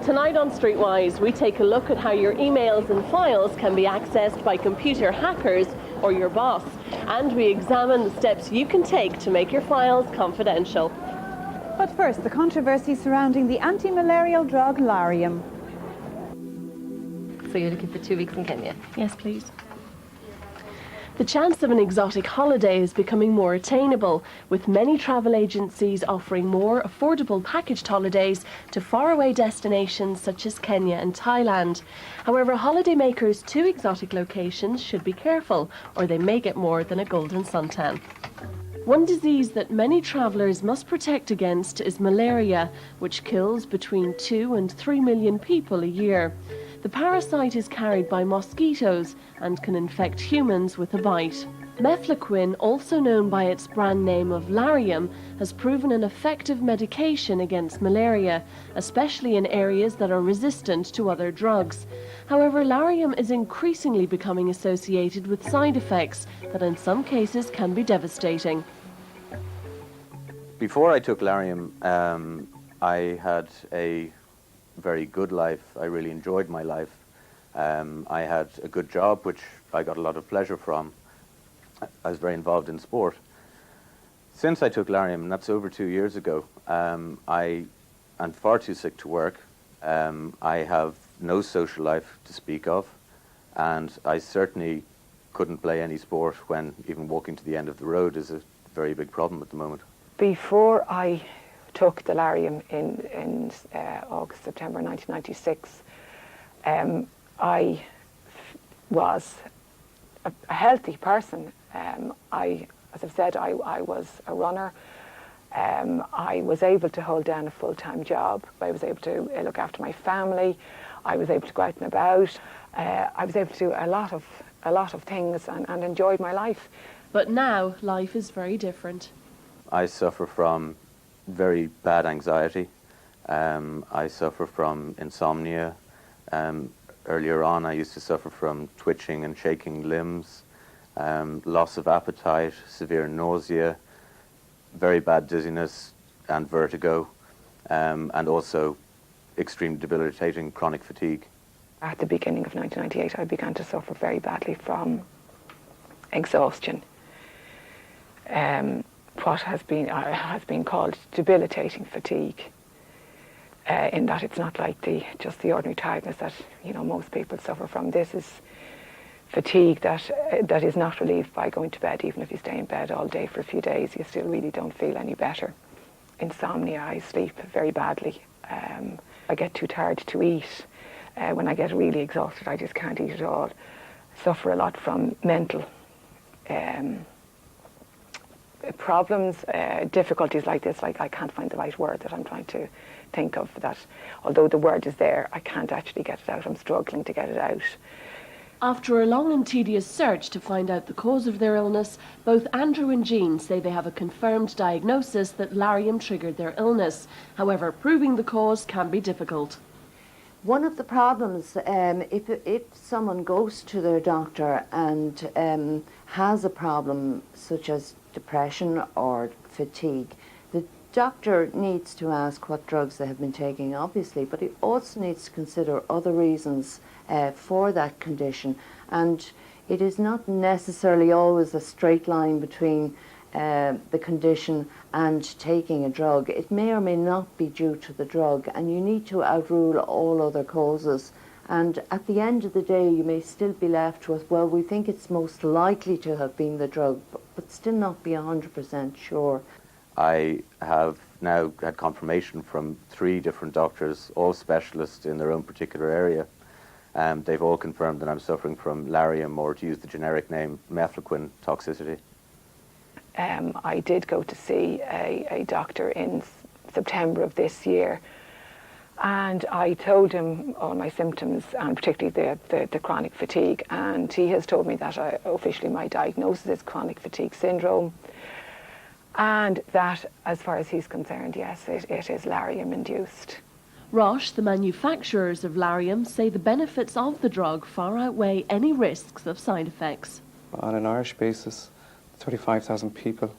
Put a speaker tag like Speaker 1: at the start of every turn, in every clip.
Speaker 1: Tonight on Streetwise, we take a look at how your emails and files can be accessed by computer hackers or your boss, and we examine the steps you can take to make your files confidential.
Speaker 2: But first, the controversy surrounding the anti-malarial drug Lariam.
Speaker 3: So you're looking for 2 weeks in Kenya?
Speaker 1: Yes, please. The chance of an exotic holiday is becoming more attainable, with many travel agencies offering more affordable packaged holidays to faraway destinations such as Kenya and Thailand. However, holidaymakers to exotic locations should be careful, or they may get more than a golden suntan. One disease that many travellers must protect against is malaria, which kills between 2 and 3 million people a year. The parasite is carried by mosquitoes and can infect humans with a bite. Mefloquine, also known by its brand name of Lariam, has proven an effective medication against malaria, especially in areas that are resistant to other drugs. However, Lariam is increasingly becoming associated with side effects that in some cases can be devastating.
Speaker 4: Before I took Lariam, I had a very good life. I really enjoyed my life. I had a good job, which I got a lot of pleasure from. I was very involved in sport. Since I took Lariam, and that's over 2 years ago, I am far too sick to work. I have no social life to speak of, and I certainly couldn't play any sport when even walking to the end of the road is a very big problem at the moment.
Speaker 5: Before I took the Lariam in August, September 1996, I was a healthy person. As I've said, I was a runner. I was able to hold down a full-time job. I was able to look after my family. I was able to go out and about. I was able to do a lot of things and enjoyed my life.
Speaker 1: But now life is very different.
Speaker 4: I suffer from very bad anxiety. I suffer from insomnia. Earlier on, I used to suffer from twitching and shaking limbs, loss of appetite, severe nausea, very bad dizziness and vertigo, and also extreme debilitating chronic fatigue.
Speaker 5: At the beginning of 1998, I began to suffer very badly from exhaustion. What has been called debilitating fatigue, in that it's not like just the ordinary tiredness that most people suffer from. This is fatigue that is not relieved by going to bed. Even if you stay in bed all day for a few days, you still really don't feel any better. Insomnia, I sleep very badly. I get too tired to eat. When I get really exhausted, I just can't eat at all. Suffer a lot from mental problems, difficulties like this, like I can't find the right word that I'm trying to think of, that although the word is there, I can't actually get it out. I'm struggling to get it out.
Speaker 1: After a long and tedious search to find out the cause of their illness, both Andrew and Jean say they have a confirmed diagnosis that Lariam triggered their illness. However, proving the cause can be difficult.
Speaker 6: One of the problems, if someone goes to their doctor and has a problem such as depression or fatigue, the doctor needs to ask what drugs they have been taking, obviously, but he also needs to consider other reasons for that condition. And it is not necessarily always a straight line between the condition and taking a drug. It may or may not be due to the drug, and you need to outrule all other causes. And at the end of the day, you may still be left with, well, we think it's most likely to have been the drug, but still not be 100% sure.
Speaker 4: I have now had confirmation from 3 different doctors, all specialists in their own particular area. They've all confirmed that I'm suffering from Lariam, or to use the generic name, Mefloquine toxicity.
Speaker 5: I did go to see a doctor in September of this year, and I told him all my symptoms, and particularly the chronic fatigue, and he has told me that officially my diagnosis is chronic fatigue syndrome, and that as far as he's concerned, yes, it is Lariam induced.
Speaker 1: Roche, the manufacturers of Lariam, say the benefits of the drug far outweigh any risks of side effects.
Speaker 7: On an Irish basis, 35,000 people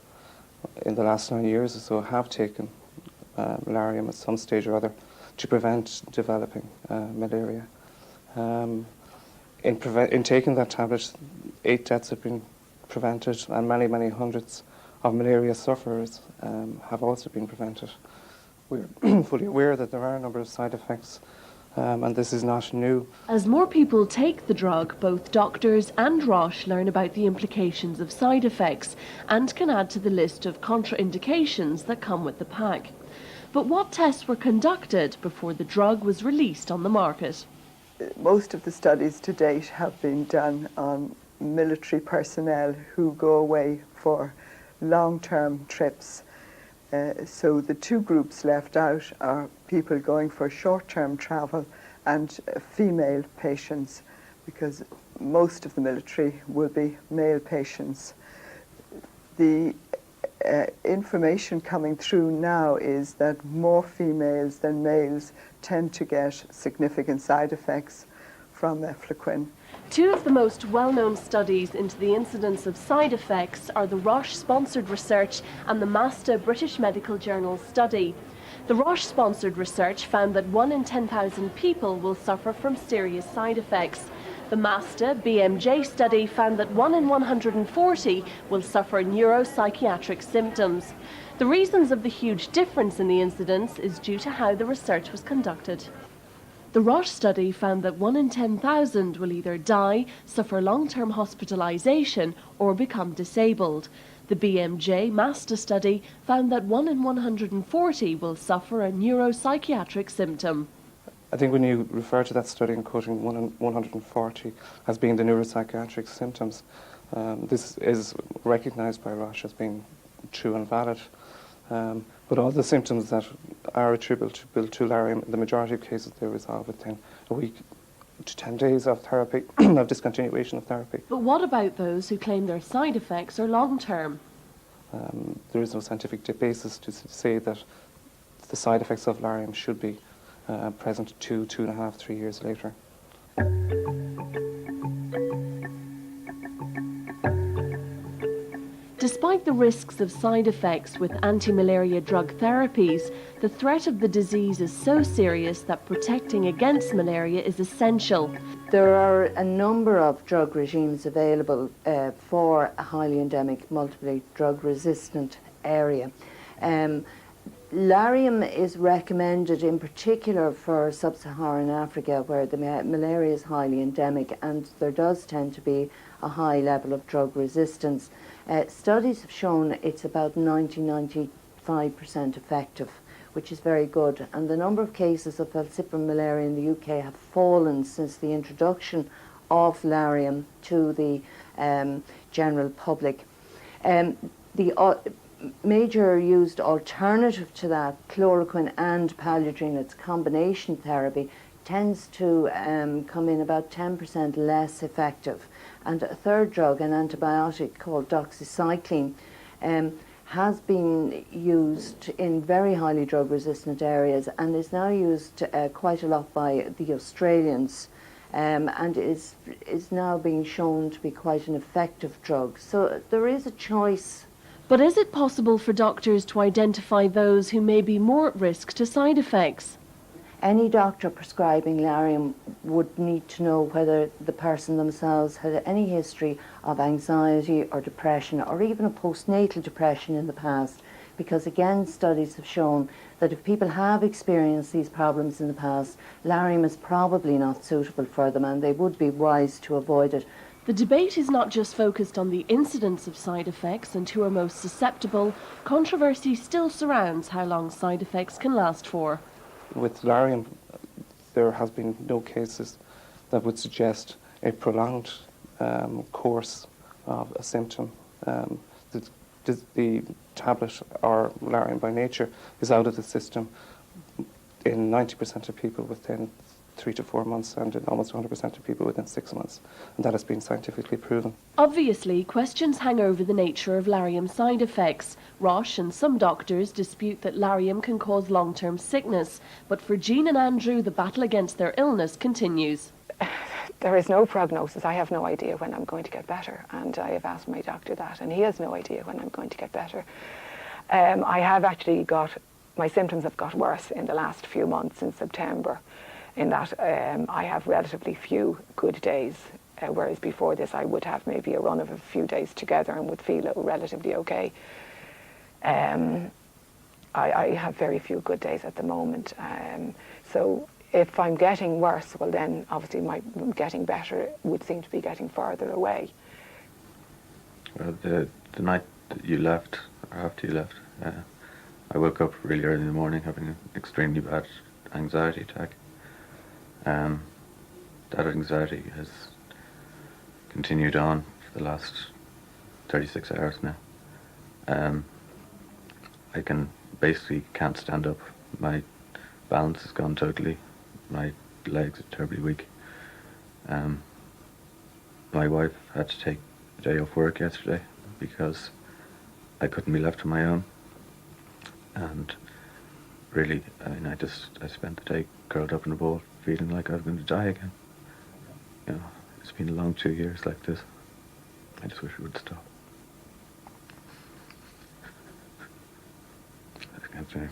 Speaker 7: in the last 9 years or so have taken Lariam at some stage or other. to prevent developing malaria. In taking that tablet, 8 deaths have been prevented, and many, many hundreds of malaria sufferers have also been prevented. We're fully aware that there are a number of side effects, and this is not new.
Speaker 1: As more people take the drug, both doctors and Roche learn about the implications of side effects and can add to the list of contraindications that come with the pack. But what tests were conducted before the drug was released on the market?
Speaker 3: Most of the studies to date have been done on military personnel who go away for long-term trips. So the two groups left out are people going for short-term travel and female patients, because most of the military will be male patients. The information coming through now is that more females than males tend to get significant side effects from mefloquine.
Speaker 1: Two of the most well-known studies into the incidence of side effects are the Roche-sponsored research and the MASTA British Medical Journal study. The Roche-sponsored research found that 1 in 10,000 people will suffer from serious side effects. The MASTA BMJ study found that 1 in 140 will suffer neuropsychiatric symptoms. The reasons of the huge difference in the incidence is due to how the research was conducted. The Roche study found that 1 in 10,000 will either die, suffer long-term hospitalisation or become disabled. The BMJ MASTA study found that 1 in 140 will suffer a neuropsychiatric symptom.
Speaker 7: I think when you refer to that study and quoting 1 in 140 as being the neuropsychiatric symptoms, this is recognised by Roche as being true and valid. But all the symptoms that are attributable to Lariam, in the majority of cases, they resolve within a week to 10 days of therapy, of discontinuation of therapy.
Speaker 1: But what about those who claim their side effects are long-term?
Speaker 7: There is no scientific basis to say that the side effects of Lariam should be present 2.5, 3 years later.
Speaker 1: Despite the risks of side effects with anti-malaria drug therapies, the threat of the disease is so serious that protecting against malaria is essential.
Speaker 6: There are a number of drug regimes available for a highly endemic, multiply drug resistant area. Lariam is recommended in particular for sub-Saharan Africa, where the malaria is highly endemic and there does tend to be a high level of drug resistance. Studies have shown it's about 90-95% effective, which is very good. And the number of cases of falciparum malaria in the UK have fallen since the introduction of Lariam to the general public. The major used alternative to that, chloroquine and paludrine, its combination therapy, tends to come in about 10% less effective. And a third drug, an antibiotic called doxycycline, has been used in very highly drug-resistant areas and is now used quite a lot by the Australians, and is now being shown to be quite an effective drug. So there is a choice.
Speaker 1: But is it possible for doctors to identify those who may be more at risk to side effects?
Speaker 6: Any doctor prescribing Lariam would need to know whether the person themselves had any history of anxiety or depression or even a postnatal depression in the past, because again studies have shown that if people have experienced these problems in the past, Lariam is probably not suitable for them and they would be wise to avoid it.
Speaker 1: The debate is not just focused on the incidence of side effects and who are most susceptible. Controversy still surrounds how long side effects can last for.
Speaker 7: With Lariam, there has been no cases that would suggest a prolonged course of a symptom. The tablet, or Lariam by nature, is out of the system in 90% of people within 3 to 4 months and in almost 100% of people within 6 months. And that has been scientifically proven.
Speaker 1: Obviously, questions hang over the nature of Lariam side effects. Roche and some doctors dispute that Lariam can cause long-term sickness. But for Jean and Andrew, the battle against their illness continues.
Speaker 5: There is no prognosis. I have no idea when I'm going to get better. And I have asked my doctor that, and he has no idea when I'm going to get better. I have actually got my symptoms have got worse in the last few months in September, in that I have relatively few good days, whereas before this I would have maybe a run of a few days together and would feel relatively okay. I have very few good days at the moment. So if I'm getting worse, well then obviously my getting better would seem to be getting further away.
Speaker 4: Well, the night that you left, or after you left, I woke up really early in the morning having an extremely bad anxiety attack. That anxiety has continued on for the last 36 hours now. I basically can't stand up. My balance has gone totally. My legs are terribly weak. My wife had to take a day off work yesterday because I couldn't be left on my own. And really, I mean, I spent the day curled up in a ball, feeling like I was going to die again. You know, it's been a long 2 years like this. I just wish it would stop. I can't say.